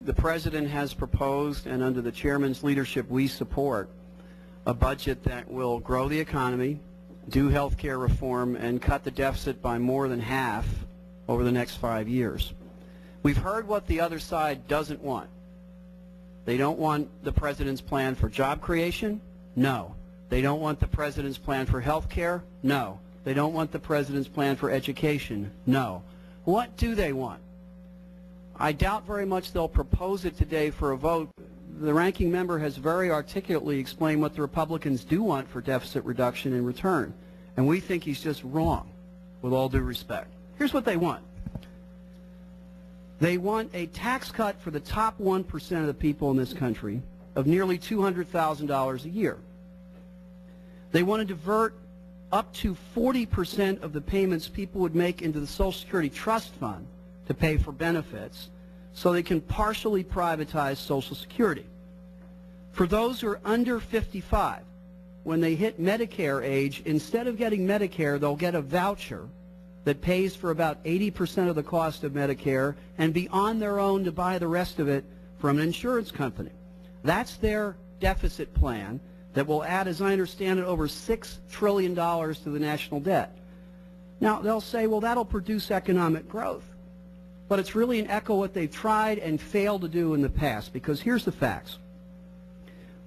The President has proposed, and under the Chairman's leadership we support, a budget that will grow the economy, do health care reform, and cut the deficit by more than half over the next 5 years. We've heard what the other side doesn't want. They don't want the President's plan for job creation? No. They don't want the President's plan for health care? No. They don't want the President's plan for education? No. What do they want? I doubt very much they'll propose it today for a vote. The ranking member has very articulately explained what the Republicans do want for deficit reduction in return, and we think he's just wrong, with all due respect. Here's what they want. They want a tax cut for the top 1% of the people in this country of nearly $200,000 a year. They want to divert up to 40% of the payments people would make into the Social Security Trust Fund to pay for benefits so they can partially privatize Social Security. For those who are under 55, when they hit Medicare age, instead of getting Medicare, they'll get a voucher that pays for about 80% of the cost of Medicare and be on their own to buy the rest of it from an insurance company. That's their deficit plan that will add, as I understand it, over $6 trillion to the national debt. Now, they'll say, well, that'll produce economic growth. But it's really an echo of what they've tried and failed to do in the past, because here's the facts.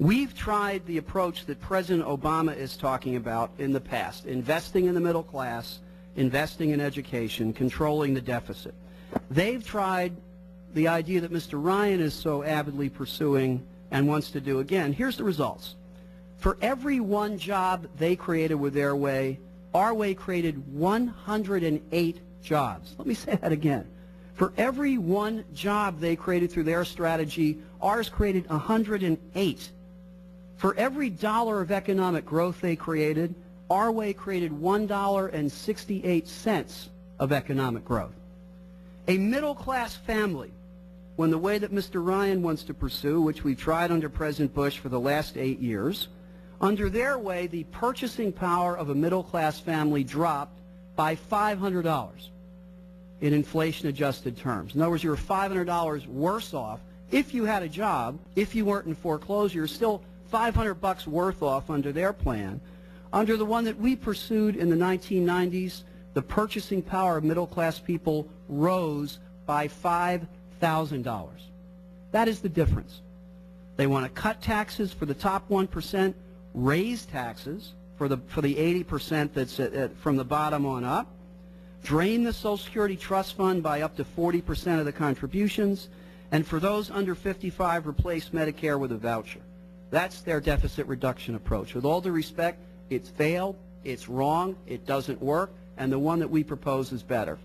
We've tried the approach that President Obama is talking about in the past, investing in the middle class, investing in education, controlling the deficit. They've tried the idea that Mr. Ryan is so avidly pursuing and wants to do again. Here's the results. For every one job they created with their way, our way created 108 jobs. Let me say that again. For every one job they created through their strategy, ours created 108. For every dollar of economic growth they created, our way created $1.68 of economic growth. A middle-class family, when the way that Mr. Ryan wants to pursue, which we tried under President Bush for the last 8 years, under their way, the purchasing power of a middle-class family dropped by $500 in inflation-adjusted terms. In other words, you were $500 worse off if you had a job. If you weren't in foreclosure, you're still $500 worth off under their plan. Under the one that we pursued in the 1990s, the purchasing power of middle-class people rose by $5,000. That is the difference. They want to cut taxes for the top 1%, raise taxes for the 80% that's from the bottom on up, drain the Social Security Trust Fund by up to 40% of the contributions, and for those under 55, replace Medicare with a voucher. That's their deficit reduction approach. With all due respect, it's failed, it's wrong, it doesn't work, and the one that we propose is better.